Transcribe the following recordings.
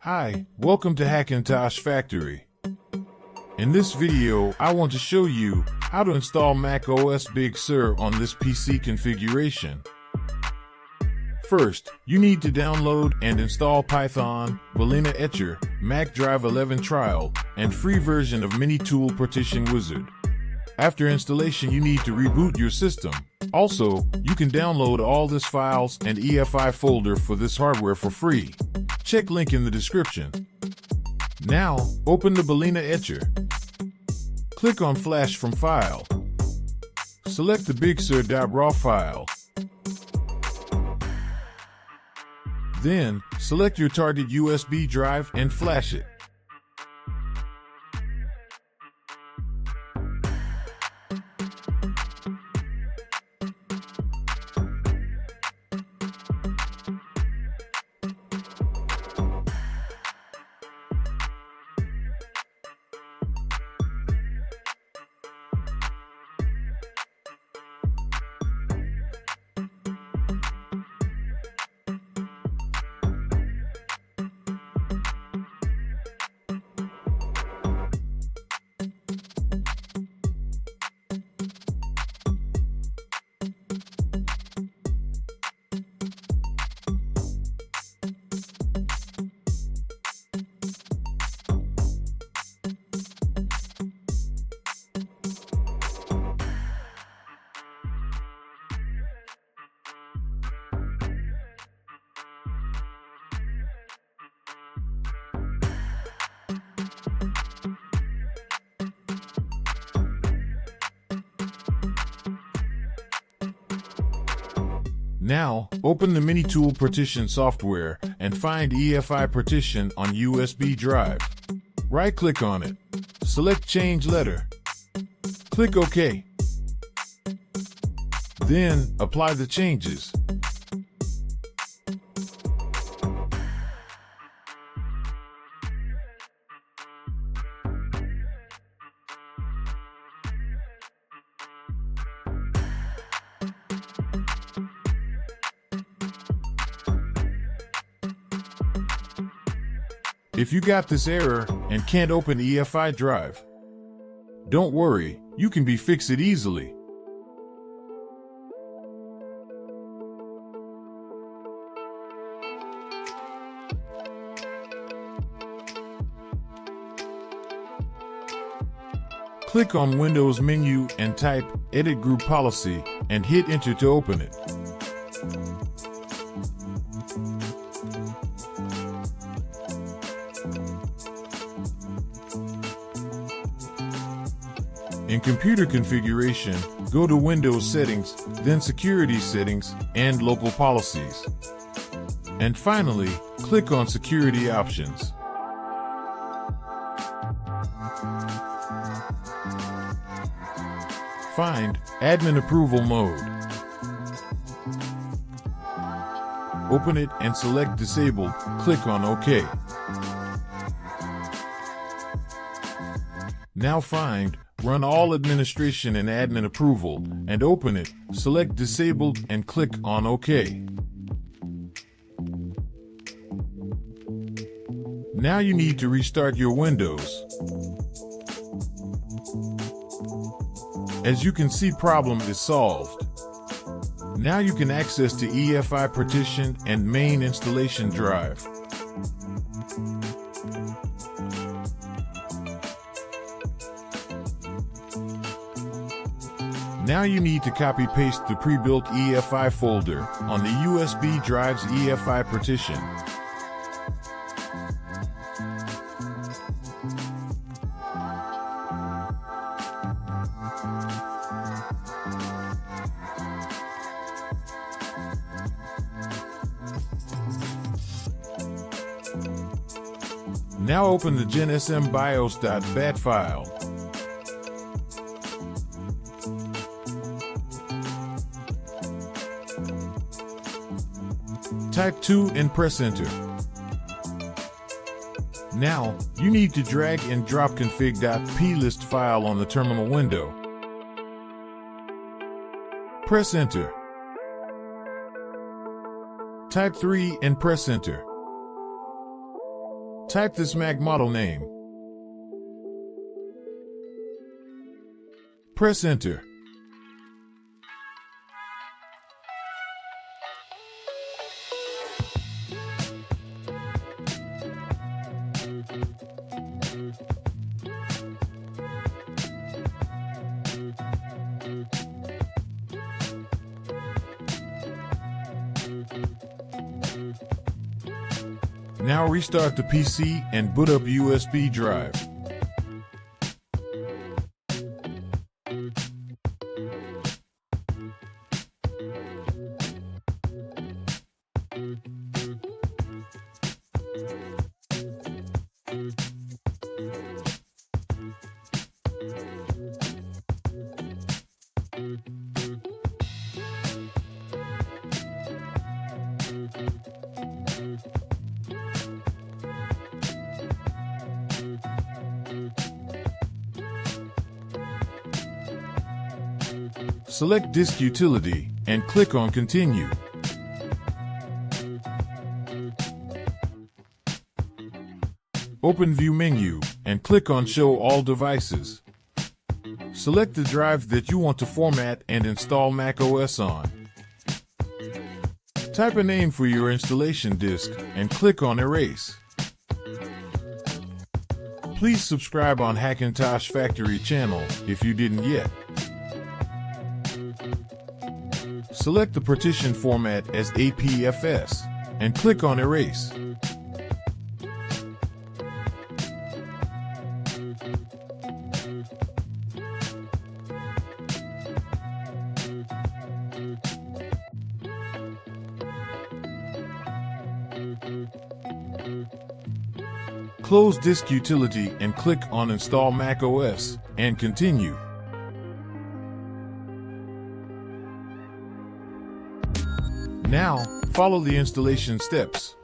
Hi, welcome to Hackintosh Factory. In this video, I want to show you how to install macOS BigSur on this PC configuration. First, you need to download and install Python, Balena Etcher, Mac Drive 11 Trial, and free version of Mini Tool Partition Wizard. After installation, you need to reboot your system. Also, you can download all these files and EFI folder for this hardware for free. Check link in the description. Now, open the Balena Etcher. Click on Flash from File. Select the BigSur.raw file. Then, select your target USB drive and flash it. Now, open the Mini Tool Partition software and find EFI partition on USB drive. Right-click on it. Select Change Letter. Click OK. Then, apply the changes. If you got this error and can't open EFI drive, don't worry, you can fix it easily. Click on Windows menu and type Edit Group Policy and hit Enter to open it. In Computer Configuration, go to Windows Settings, then Security Settings, and Local Policies. And finally, click on Security Options. Find Admin Approval Mode. Open it and select Disabled. Click on OK. Now find Run All Administration and Admin Approval, and open it, select Disabled, and click on OK. Now you need to restart your Windows. As you can see, problem is solved. Now you can access to EFI partition and main installation drive. Now you need to copy-paste the pre-built EFI folder on the USB drive's EFI partition. Now open the GenSMBIOS.bat file. Type 2 and press Enter. Now, you need to drag and drop config.plist file on the terminal window. Press Enter. Type 3 and press Enter. Type this Mac model name. Press Enter. Now restart the PC and boot up USB drive. Select Disk Utility and click on Continue. Open View menu and click on Show All Devices. Select the drive that you want to format and install macOS on. Type a name for your installation disk and click on Erase. Please subscribe on Hackintosh Factory channel if you didn't yet. Select the partition format as APFS and click on Erase. Close Disk Utility and click on Install macOS and continue. Now, follow the installation steps.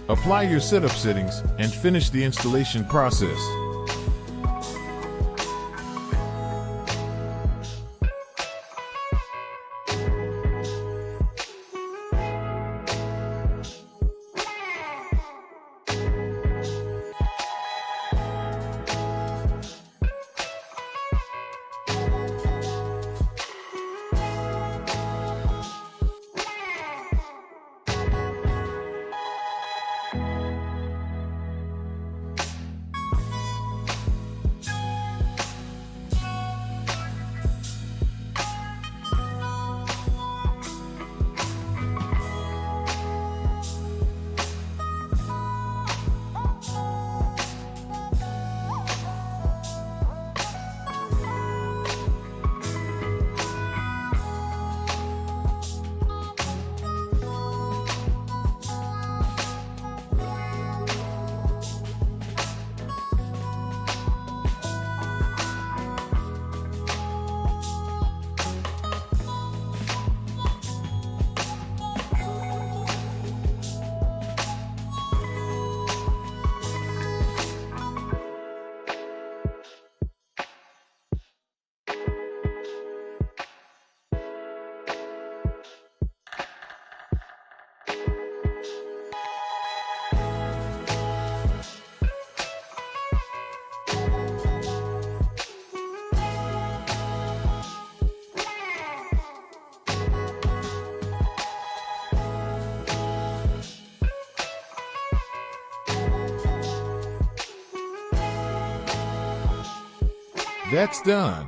Apply your setup settings and finish the installation process. That's done.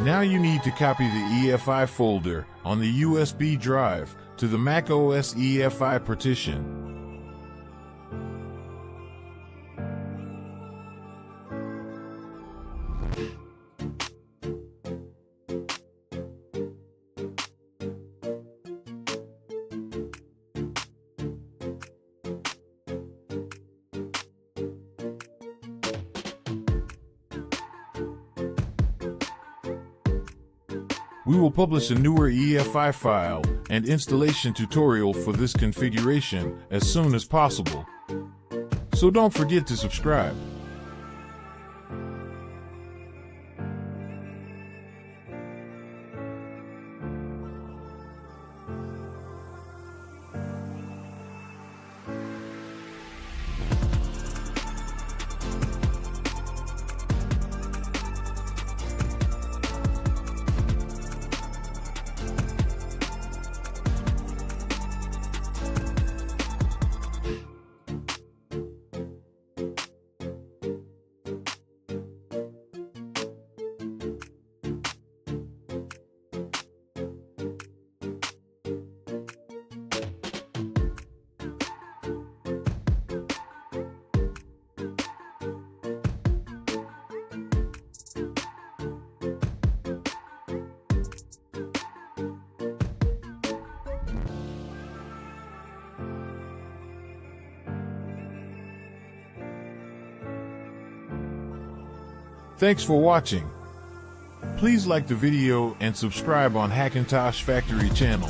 Now you need to copy the EFI folder on the USB drive to the macOS EFI partition. We will publish a newer EFI file and installation tutorial for this configuration as soon as possible. So don't forget to subscribe. Thanks for watching. Please like the video and subscribe on Hackintosh Factory channel.